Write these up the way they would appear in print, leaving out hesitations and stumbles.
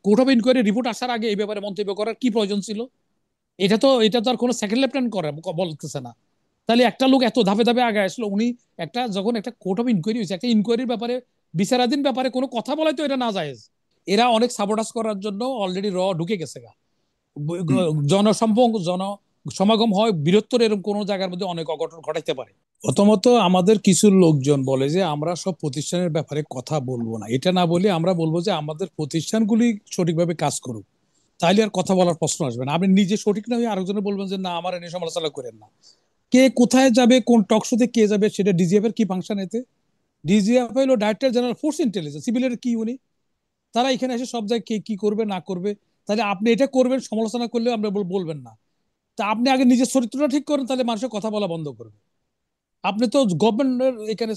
Court of inquiry report আসার আগে এই ব্যাপারে মন্তব্য করার কি প্রয়োজন ছিল? এটা তো আর কোনো সেকেন্ড লেফটেন্যান্ট করে বলতেছে না। তাহলে একটা লোক এত ধাপে ধাপে আগে আসলো, উনি যখন একটা কোর্ট অফ ইনকোয়ারি হয়েছে, একটা ইনকোয়ারির ব্যাপারে, বিচারাধীন ব্যাপারে কোনো কথা বলাই তো এটা না জায়েজ। এরা অনেক সাবোটাস করার জন্য অলরেডি ঢুকে গেছে গা। জন সমাগম হয় বৃহত্তর, এরকম কোন জায়গার মধ্যে অনেক অঘটন ঘটাইতে পারে। প্রথমত আমাদের কিছু লোকজন বলে যে আমরা সব প্রতিষ্ঠানের ব্যাপারে কথা বলবো না, এটা না বলে আমরা বলবো যে আমাদের প্রতিষ্ঠানগুলি সঠিকভাবে কাজ করুক, তাইলে আর কথা বলার প্রশ্ন আসবে না। আপনি নিজে সঠিক না হয়ে আরেকজনে বলবেন যে না আমার এনে সমালোচনা করেন না। কে কোথায় যাবে, কোন টকশোতে কে যাবে, সেটা ডিজিএফ এর কি ফাংশন? এতে ডিজিএফ হলো ডাইরেক্টর জেনারেল ফোর্স ইন্টেলিজেন্স, সিভিলের কি উনি? তারা এখানে এসে সব জায়গায় কে কি করবে না করবে, তাহলে আপনি এটা করবেন, সমালোচনা করলে আমরা বলবেন না। তা আপনি আগে নিজের চরিত্রটা ঠিক করেন, তাহলে মানুষের কথা বলা বন্ধ করবে। আপনি তো গভর্নমেন্টের এখানে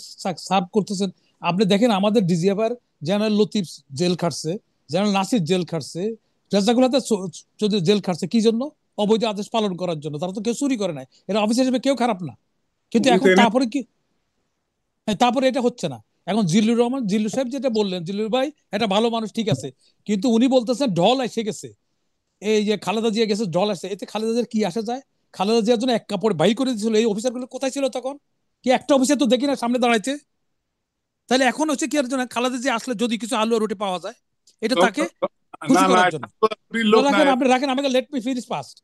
সার্ভ করতেছেন। আপনি দেখেন আমাদের ডিজিএফআর জেনারেল লতিফ জেল খাটছে, জেনারেল নাসির জেল খাটছে, রেজাকুল যদি জেল খাটছে কি জন্য? অবৈধ আদেশ পালন করার জন্য। তারা তো কেউ চুরি করে নাই, এরা অফিসার হিসেবে কেউ খারাপ না। কিন্তু এখন তারপরে কি, তারপরে এটা হচ্ছে না। এখন জিল্লুর রহমান, জিল্লু সাহেব যেটা বললেন, জিল্লুর ভাই একটা ভালো মানুষ, ঠিক আছে, কিন্তু উনি বলতেছেন ঢল এসে গেছে, এই যে খালেদা জিয়া গেছে ঢল আসে, এতে খালেদা জিয়ার কি আসে যায়? খালেদা জিয়ার জন্য এক কাপড় বাই করে দিয়েছিল, এই অফিসারগুলো কোথায় ছিল তখন? কি একটা অফিসার তো দেখি না সামনে দাঁড়াইছে। তাহলে এখন হচ্ছে কি, আর জন্য খালেদা জিয়া আসলে যদি কিছু আলু আর রুটি পাওয়া যায়, এটা তাকে না খুশি না, করার জন্য। লোক না। রাখেন, আপনি রাখেন, আমাকে লেট মি ফিনিশ ফার্স্ট।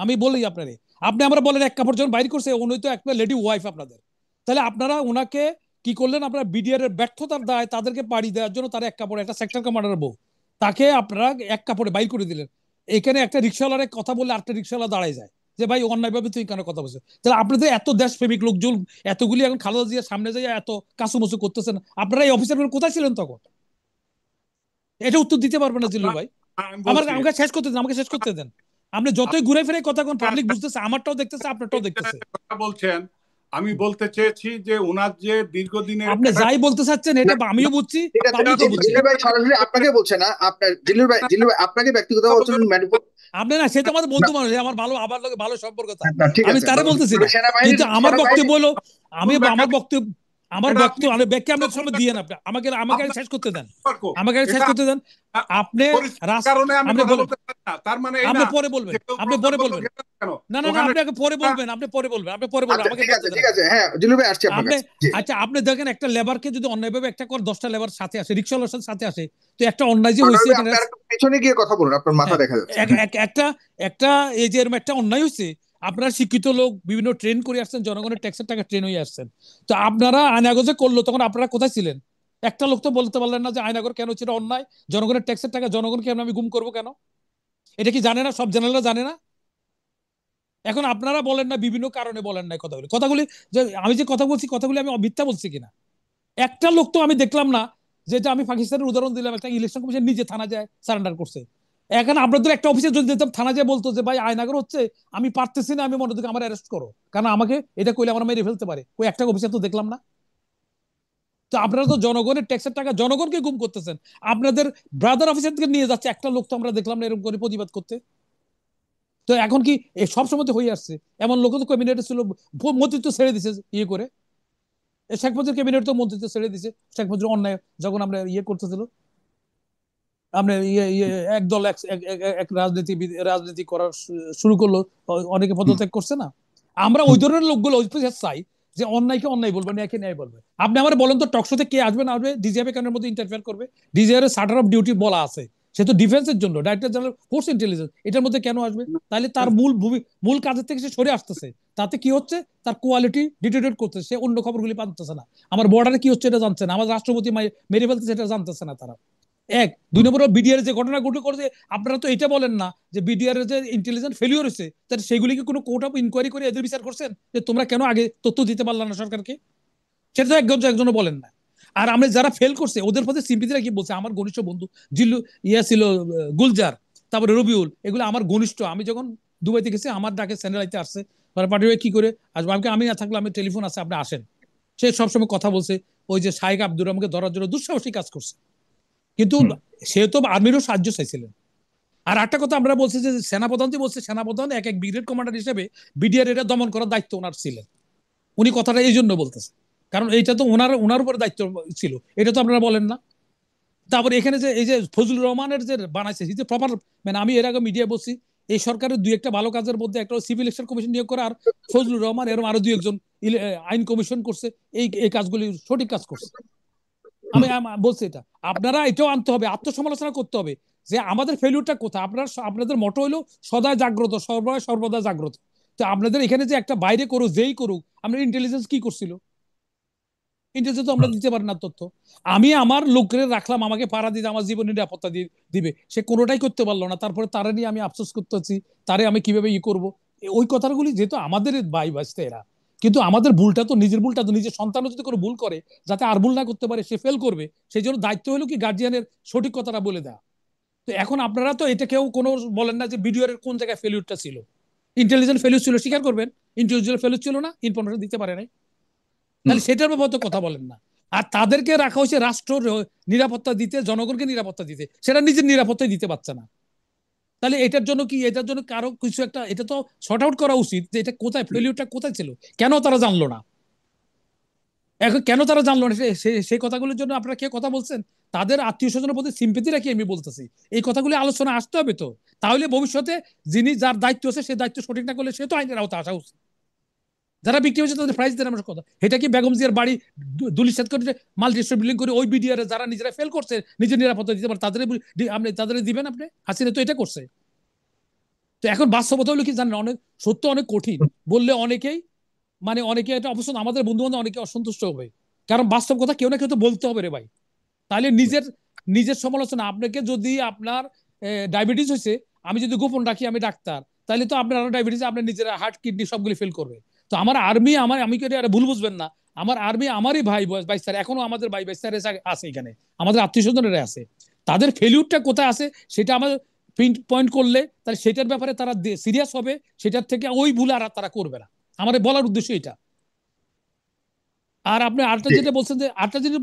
আমি বলি আপনারে, আপনি আমরা বলেন এক কাপড় যখন বাইর করছে, উনি তো একটা লেডি ওয়াইফ আপনাদের। তাহলে আপনারা ওনাকে কি করলেন? আপনারা বিডিআর এর ব্যর্থতার দায় তাদেরকে পাড়ি দেওয়ার জন্য, তার এক কাপড়ে একটা সেক্টর কমান্ডার বউ, তাকে আপনারা এক কাপড়ে বাইর করে দিলেন। এখানে একটা রিক্সাওয়ালার কথা বললে আরেকটা রিক্সাওয়ালা দাঁড়ায় যায় যে ভাই অন্যায়ভাবে তুই কেন কথা বলছিস? তাহলে আপনাদের এত দেশপ্রেমিক লোকজন এতগুলি এখন খালেদা জিয়ার সামনে যাই এত কাসুমসু করতেছেন, আপনারা এই অফিসারগুলো কোথায় ছিলেন তখন? এটা উত্তর দিতে পারবে না জিল্লু ভাই। আমি আমার বলছি, আমাকে শেষ করতে দেন, আমাকে শেষ করতে দেন। আপনি যতই ঘুরে ফিরে কথা কোন, পাবলিক বুঝতেছে, আমারটাও দেখতেছে, আপনারটাও দেখতেছে। কথা বলছেন, আমি বলতে চেয়েছি যে ওনার যে দীর্ঘদিনের আপনি একটা যাই বলতে চাচ্ছেন এটা আমিও বুঝছি, ঠিক আছে, পাবলিকও বুঝছে। জিল্লুর ভাই সরাসরি আপনাকে বলছে না, আপনার জিল্লুর ভাই আপনাকে ব্যক্তিগত আপনি না, সে তো আমাদের বন্ধু মানুষ, আমার ভালো, আমার লোক ভালো সম্পর্ক তার, ঠিক আমি আছে। তারে বলতেছি না। সেনাবাহিনীর কিন্তু আমার সেনাবাহিনী বক্তব্য হলো, আমি ভুল ব্যাখ্যা আমার বক্তব্য, আমার এটা আপনি বক্তব্য আমি ব্যাখ্যা আপনার ভুল সামনে দিয়ে ব্যাখ্যা আপনি আমাকে আমাকে আপনার শেষ করতে দেন। তর্ক। আমাকে শেষ এটা করতে দেন। আপনি পরিস্থিতির কারণে আমি আপনি কথা বলেন, বলতে পারি না, তার মানে এই আপনি না পরে বলবেন, যে কেউ আপনি প্রস্তাব পরে করলো বলবেন। ঘেরা কেন না না না, ওখানে। আপনি আগে পরে বলবেন, আপনি পরে বলবেন, আপনি পরে বলবেন, আচ্ছা আমাকে ঠিক বলতে আছে, দেন ঠিক আগে। আছে, হ্যাঁ জিল্লুর ভাই আসছি আপনার আপনি, কাছে, জি। আচ্ছা আপনি দেখেন একটা লেবারকে যদি অন্যায়ভাবে একটা করে 10টা লেবার সাথে আসে, রিক্সাওয়ালার সাথে আসে, তো একটা অন্যায় যে মাননীয় হয়েছে ভাই, এখানে। আপনি আরেকটু পেছনে গিয়ে কথা বলুন, আপনার মাথা হ্যাঁ, দেখা যাচ্ছে। একটা একটা এই যে এরকম একটা অন্যায় হয়েছে, আপনারা শিক্ষিত লোক, বিভিন্ন ট্রেন করে আসছেন, জনগণের ট্যাক্সের টাকা ট্রেন হয়ে আসছেন, তো আপনারা আয়নাগর যে করলো তখন আপনারা কোথায় ছিলেন? একটা লোক তো বলতে পারলেন না যে আয়নাগর কেন হচ্ছে, এটা অন্যায়, জনগণের ট্যাক্সের টাকা জনগণ কেন আমি গুম করবো কেন? এটা কি জানে না? সব জেনারেলরা জানে না? এখন আপনারা বলেন না, বিভিন্ন কারণে বলেন না কথাগুলি, কথাগুলি যে আমি যে কথা বলছি, কথাগুলি আমি মিথ্যা বলছি কিনা? একটা লোক তো আমি দেখলাম না, যেটা আমি পাকিস্তানের উদাহরণ দিলাম, একটা ইলেকশন কমিশন নিজে থানা যায় সারেন্ডার করছে। এখন আপনাদের একটা অফিসে যদি যেতাম, থানা যায় বলতো যে ভাই আয়নাগর হচ্ছে, আমি পারতেছি না, আমি মনে থেকে আমার অ্যারেস্ট করো, কারণ আমাকে এটা কইলে আমার মেরে ফেলতে পারে, ওই একটা অফিসে তো দেখলাম না। তো আপনারা তো জনগণের ট্যাক্সের টাকা জনগণকে গুম করতেছেন, আপনাদের ব্রাদার অফিসার থেকে নিয়ে যাচ্ছে, একটা লোক তো আমরা দেখলাম না এরকম করে প্রতিবাদ করতে। তো এখন কি সব সময় হয়ে আসছে? এমন লোক তো ক্যাবিনেটে ছিল, মন্ত্রিত্ব ছেড়ে দিছে ইয়ে করে, শেখ মুজিবের ক্যাবিনেট তো মন্ত্রিত্ব ছেড়ে দিছে, শেখ মুজিবের অন্যায় যখন আমরা ইয়ে করতেছিল, আমরা ইয়ে ইয়ে একদল এক রাজনীতি করা শুরু করলো, অনেকে পদত্যাগ করছে না। আমরা ওই ধরনের লোকগুলো চাই যে অন্যায়কে অন্যায় বলবে, ন্যায়কে ন্যায় বলবে। আপনি আমার বলেন তো টকশোতে কে আসবে না আসবে, ডিজিএফ কেন মধ্যে ইন্টারফেয়ার করবে? ডিজিএফ এর সার্টার অফ ডিউটি বলা আছে, সে তো ডিফেন্সের জন্য, ডাইরেক্টর জেনারেল ফোর্স ইন্টেলিজেন্স, এটার মধ্যে কেন আসবে? তাহলে তার মূল কাজের থেকে সে সরে আসতেছে, তাতে কি হচ্ছে? তার কোয়ালিটি ডিটেরিয়েট করতেছে, সে অন্য খবরগুলি পাচ্ছে না। আমার বর্ডারে কি হচ্ছে এটা জানছে না, আমার রাষ্ট্রপতি মেরে ফেলতেছে এটা জানতেছে না তারা। এক দুই নম্বর, বিডিআর যে ঘটনাগুলো করেছে, আপনারা তো এটা বলেন না যে বিডিআর যে ইন্টেলিজেন্স ফেলিওর হয়েছে, তাহলে সেগুলিকে কোনো কোর্ট অফ ইনকোয়ারি করে এদের বিচার করছেন যে তোমরা কেন আগে তথ্য দিতে পারলা না সরকারকে? সেটা তো একজনও বলেন না। আর আমরা যারা ফেল করছে ওদের প্রতি সিম্পিতিরা কি বলছে, আমার ঘনিষ্ঠ বন্ধু জিল্লু, ইয়া ছিল গুলজার, তারপরে রবিউল, এগুলো আমার ঘনিষ্ঠ। আমি যখন দুবাইতে গেছি আমার ডাকে স্যান্ডেলাইতে আসছে, পাঠিয়ে কি করে আসবো, আমি না থাকলে আমি টেলিফোন আছে আপনি আসেন। সে সবসময় কথা বলছে, ওই যে শাইখ আব্দুর রহমানকে ধরার জন্য দুঃসাহসী কাজ করছে, কিন্তু সে তো আর্মিরও সাহায্য চাইছিলেন। আর একটা কথা আমরা বলছি যে সেনাপ্রধান যে বলছে, সেনাপ্রধান এক এক ব্রিগেড কমান্ডার হিসেবে বিডিআর এটা দমন করার দায়িত্ব ওনার ছিলেন। উনি কথাটা এই জন্য বলতেছে, কারণ এইটা তো ওনার উপরে দায়িত্ব ছিল, এটা তো আপনারা বলেন না। তারপরে এখানে যে এই যে ফজলুর রহমানের যে বানাইছে যে প্রপার, মানে আমি এর আগে মিডিয়া বলছি এই সরকারের দুই একটা ভালো কাজের মধ্যে একটা সিভিল ইলেকশন কমিশন নিয়োগ করা, আর ফজলুর রহমান এরকম আরো দুই একজন আইন কমিশন করছে, এই কাজগুলি সঠিক কাজ করছে। আমি বলছি এটা আপনারা এটাও আনতে হবে, আত্মসমালোচনা করতে হবে যে আমাদের ফেলিউরটা কোথায়। আপনাদের মটো হলো সদায় জাগ্রত, সর্বদা জাগ্রত। তো আপনাদের এখানে যে একটা বাইরে করুক যেই করুক, আপনার ইন্টেলিজেন্স কি করছিল? ইন্টেলিজেন্স তো আমরা দিতে পারি না তথ্য। আমি আমার লোকের রাখলাম আমাকে পাড়া দিতে, আমার জীবনের নিরাপত্তা দিবে, সে কোনোটাই করতে পারলো না, তারপরে তারা নিয়ে আমি আফসোস করতেছি, তারে আমি কিভাবে করবো। ওই কথাগুলি যেহেতু আমাদের ভাই বাঁচতে এরা, কিন্তু আমাদের ভুলটা তো নিজের সন্তানও যদি কোনো ভুল করে যাতে আর ভুল না করতে পারে, সে ফেল করবে, সেই জন্য দায়িত্ব হলো কি গার্জিয়ানের সঠিক কথাটা বলে দেওয়া। তো এখন আপনারা তো এটা কেউ কোনো বলেন না যে ভিডিওর কোন জায়গায় ফেলিউরটা ছিল। ইন্টেলিজেন্ট ফেলিউর ছিল, স্বীকার করবেন। ইন্টেলিজেন্ট ফেলিউর ছিল না, ইনফরমেশন দিতে পারে নাই, তাহলে সেটার ব্যাপারে তো কথা বলেন না। আর তাদেরকে রাখা হয়েছে রাষ্ট্র নিরাপত্তা দিতে, জনগণকে নিরাপত্তা দিতে, সেটা নিজের নিরাপত্তাই দিতে পারছে না। তাহলে এটার জন্য কারো কিছু একটা, এটা তো শর্ট আউট করা উচিত যে এটা কোথায়, ফেলিউরটা কোথায় ছিল, কেন তারা জানলো না। এখন কেন তারা জানলো না সেই কথাগুলোর জন্য আপনারা কে কথা বলছেন, তাদের আত্মীয় স্বজনের প্রতি সিম্পেথি রাখি আমি বলতেছি। এই কথাগুলি আলোচনা আসতে হবে তো, তাহলে ভবিষ্যতে যিনি যার দায়িত্ব আছে সে দায়িত্ব সঠিক না করলে সে তো আইনের আওতা আসা উচিত। যারা বিক্রি হয়েছে তাদের প্রাইস দেন আমার কথা। এটা কি বেগম জিয়ার বাড়ি দুলিশাত করে মাল্টি স্টোর বিল্ডিং করে ওই বিডিআর যারা নিজেরা ফেল করছে নিজের নিরাপত্তা দিতে পারে তাদের দিবেন আপনি? হাসিনা তো এটা করছে। তো এখন বাস্তবতা হলো কি জানেন, অনেক সত্য অনেক কঠিন বললে অনেকেই, মানে অনেকে এটা অপছন্দ, আমাদের বন্ধু বান্ধব অনেকে অসন্তুষ্ট হবে, কারণ বাস্তব কথা কেউ না কেউ তো বলতে হবে রে ভাই। তাহলে নিজের সমালোচনা, আপনাকে যদি আপনার ডায়াবেটিস হয়েছে, আমি যদি গোপন রাখি আমি ডাক্তার, তাহলে তো আপনার আরো ডায়াবেটিস, আপনার নিজের হার্ট কিডনি সবগুলি ফেল করবে। তো আমার আর্মি, আমি ভুল বুঝবেন না, আমার আর্মি আমারই ভাই বাইস্তার, এখনো আমাদের ভাই বাইস্তার আছে এখানে, আমাদের আত্মীয় স্বজনেরা আছে। তাদের ফেলিউরটা কোথায় আছে সেটা আমাদের পয়েন্ট করলে তাহলে সেটার ব্যাপারে তারা সিরিয়াস হবে, সেটার থেকে ওই ভুল আর তারা করবে না। আমার বলার উদ্দেশ্য এটা। আর আপনি আরেকটা যেটা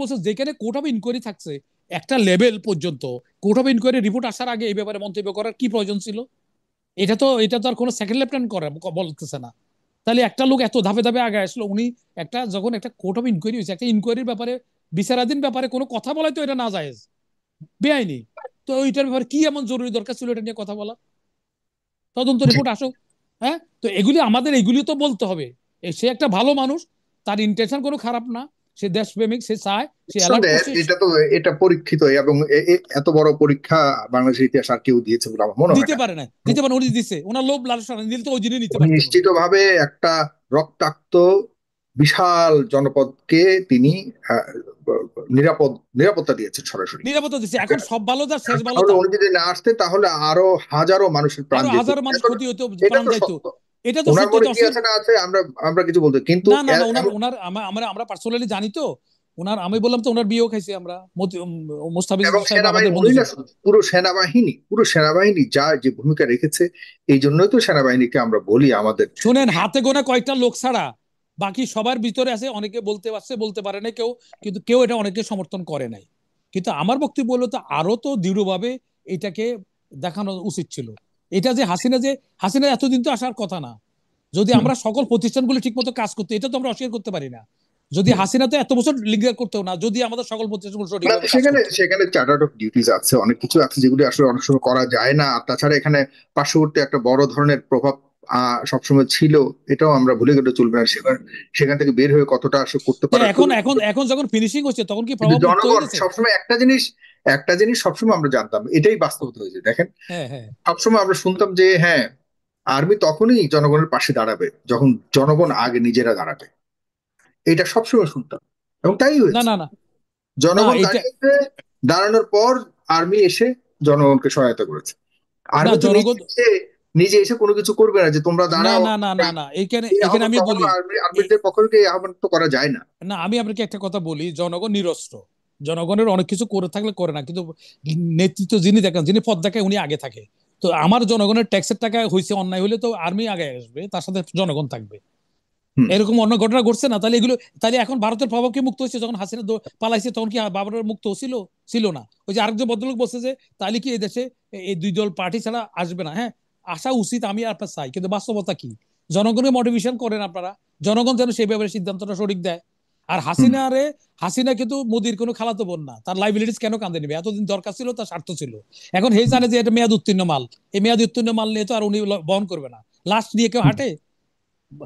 বলছেন যেখানে কোর্ট অফ ইনকোয়ারি থাকছে একটা লেভেল পর্যন্ত, কোর্ট অফ ইনকোয়ারি রিপোর্ট আসার আগে এই ব্যাপারে মন্তব্য করার কি প্রয়োজন ছিল? এটা তো আর কোনো সেকেন্ড লেফটেন্যান্ট করে বলতেছে না। তাহলে একটা লোক এত ধাপে ধাপে আগে আসলো, উনি যখন একটা কোর্ট অফ ইনকোয়ারি হয়েছে, একটা ইনকোয়ারির ব্যাপারে, বিচারাধীন ব্যাপারে কোনো কথা বলাই তো এটা না জায়েজ, বেআইনি। তো ওইটার ব্যাপারে কি এমন জরুরি দরকার ছিল এটা নিয়ে কথা বলা? তদন্ত রিপোর্ট আসুক। হ্যাঁ, তো এগুলি তো বলতে হবে। সে একটা ভালো মানুষ, তার ইন্টেনশন কোনো খারাপ না, সে দেশপ্রেমিক, সে চায়, সে অ্যালার্ট নিঃসন্দেহে করছে। এটা পরীক্ষিত এবং এত বড় পরীক্ষা বাংলাদেশের ইতিহাস আর কেউ দিয়েছে বলে আমার মনে হয় দিতে না। পারে না, উনি দিছে, ওনার লোভ লালসা দিলে তো ওই জিনিস নিতে উনি পারতেন উনি। নিশ্চিতভাবে একটা রক্তাক্ত বিশাল জনপদকে তিনি আহ, নিরাপত্তা দিয়েছেন সরাসরি। নিরাপত্তা দিচ্ছে, এখন সব ভালো যার শেষ ভালো তাহলে তার। উনি যদি না আসতেন তাহলে আরো হাজারো মানুষের প্রাণ আরো যেত। হাজার মানুষ ক্ষতি হইতো, এটা প্রাণ তো যাইতো। সত্য। এটা তো ওনার সত্য, মনে এটা কি অস্বীকার। আছে না আছে আমরা আমরা কিছু বলতে, কিন্তু না না না, আমরা পার্সোনালি জানি তো। আমি বললাম তো ওনার বিয়েও খাইছি আমরা, মোস্তাফিজ এবং সাহেব আমাদের সেনাবাহিনী বন্ধু উনি না ছিল। শুধু পুরো সেনাবাহিনী যা যে ভূমিকা রেখেছে, এই জন্যই তো সেনাবাহিনীকে আমরা বলি আমাদের। শুনেন, হাতে গোনা কয়েকটা লোক ছাড়া বাকি সবার ভিতরে আছে, অনেকে বলতে পারছে, বলতে পারে না কেউ, কিন্তু কেউ এটা অনেকে সমর্থন করে নাই। কিন্তু আমার বক্তব্য হলো তো আরো তো দৃঢ়ভাবে এটাকে দেখানো উচিত ছিল। এটা যে হাসিনা এতদিন তো আসার কথা না, যদি হুম, আমরা সকল প্রতিষ্ঠানগুলো ঠিক মতো কাজ করতো, এটা তো আমরা অস্বীকার করতে পারি না। যদি হুম। হাসিনা তো এত বছর লিঙ্গার করতো না, যদি আমাদের সকল প্রতিষ্ঠানগুলো না, সঠিকভাবে কাজ সেখানে করতো। সেখানে চার্টার্ড অফ ডিউটিজ আছে, অনেক কিছু আছে যেগুলি আসলে অনেক সময় করা যায় না। আর তাছাড়া এখানে পার্শ্ববর্তী একটা বড় ধরনের প্রভাব সবসময় ছিল, এটাও আমরা ভুলে গেলে চলবে না। সেখান থেকে বের হয়ে কতটা আসলে করতে তো পারার এখন সুযোগ এখন ছিল। এখন যখন ফিনিশিং হচ্ছে তখন কি কিন্তু প্রভাব মুক্ত হয়ে জনগণ গেছে? সবসময় একটা জিনিস সবসময় আমরা জানতাম, এটাই বাস্তবতা হয়েছে দেখেন। হ্যাঁ হ্যাঁ। সবসময় আমরা শুনতাম যে হ্যাঁ, আর্মি তখনই জনগণের পাশে দাঁড়াবে যখন জনগণ আগে নিজেরা দাঁড়াবে। এটা সবসময় শুনতাম এবং তাই না হয়েছে। না না না, জনগণ এটা দাঁড়িয়েছে, দাঁড়ানোর পর আর্মি এসে জনগণকে সহায়তা করেছে। না আর্মি তো জনগণ, নিজে এসে কোনো কিছু করবে না যে তোমরা না দাঁড়াও। না না না না, এখানে এই এখানে আহ্বান আমি কখনো বলি, আর্মিদের পক্ষ থেকে এই আহ্বান তো করা যায় না। না আমি আপনাকে একটা কথা বলি, জনগণ নিরস্ত্র, জনগণের অনেক কিছু করে থাকলে করে না, কিন্তু নেতৃত্ব যিনি দেখেন, যিনি পদ দেখায় উনি আগে থাকে। তো আমার জনগণের ট্যাক্সের টাকা হয়েছে অন্যায় হলে তো আর্মি আগে আসবে, তার সাথে জনগণ থাকবে। হুম। এরকম অন্য ঘটনা ঘটছে না? তাহলে এখন ভারতের প্রভাব কি মুক্ত হয়েছে? যখন হাসিনা পালাইছে তখন কি ভারতের মুক্ত ছিল? ছিল না। ওই যে আরেকজন ভদ্রলোক বলছে যে তাহলে কি এই দেশে এই দুই দল পার্টি ছাড়া আসবে না? হ্যাঁ, আসা উচিত, আমি আপনার চাই, কিন্তু বাস্তবতা কি? জনগণকে মোটিভেশন করেন আপনারা, জনগণ যেন সেই ব্যাপারে সিদ্ধান্তটা সঠিক দেয়। আর হাসিনা কিন্তু মোদির কোনো খালাতো বোন না, তার লাইবিলিটিস কেন কাঁদে নিবে? এতদিন দরকার ছিল, তার স্বার্থ ছিল। এখন হে জানে যে এটা মেয়াদ উত্তীর্ণ মাল, এই মেয়াদ উত্তীর্ণ মাল নিয়ে তো আর উনি বহন করবে না। লাশ নিয়ে কেউ হাঁটে?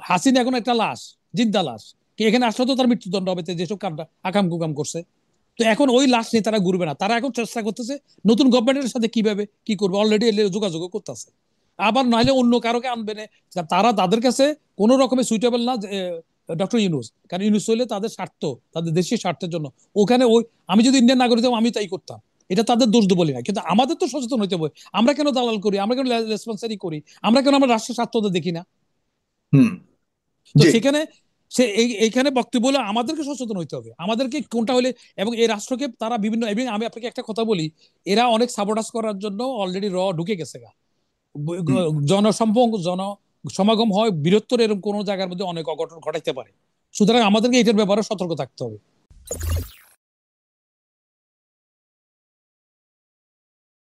হাসিনা এখন একটা লাশ, জিন্দা লাশ। এখানে আসলে তো তার মৃত্যুদণ্ড হবে, যেসব কামটা আকাম কুকাম করছে। তো এখন ওই লাশ নিয়ে তারা ঘুরবে না, তারা এখন চেষ্টা করতেছে নতুন গভর্নমেন্টের সাথে কিভাবে কি করবে, অলরেডি যোগাযোগ করতেছে। আবার নাহলে অন্য কারোকে আনবে না, তারা তাদের কাছে কোন রকমের সুইটেবল না ডক্টর ইউনূস, কারণ ইউনূস হইলে তাদের স্বার্থ, তাদের দেশের স্বার্থের জন্য ওখানে ওই, আমি যদি ইন্ডিয়ান নাগরিক হতাম আমি তাই করতাম, এটা তাদের দোষ বলি না, কিন্তু আমাদের তো সচেতন হইতে হবে। আমরা কেন দালাল করি, আমরা কেন রেসপন্সারি করি, আমরা কেন আমরা রাষ্ট্রের স্বার্থ দেখি না? হুম। তো জি। সেখানে এইখানে বক্তব্য হলো আমাদেরকে সচেতন হইতে হবে, আমাদেরকে কোনটা হলে, এবং এই রাষ্ট্রকে তারা বিভিন্ন, এবং আমি আপনাকে একটা কথা বলি, এরা অনেক সাবোটাস করার জন্য অলরেডি ঢুকে গেছে গা। হুম। সমাগম হয় বৃহত্তর এরকম কোন জায়গার মধ্যে অনেক অঘটন ঘটাইতে পারে। সুতরাং আমাদেরকে এটার ব্যাপারে সতর্ক থাকতে হবে।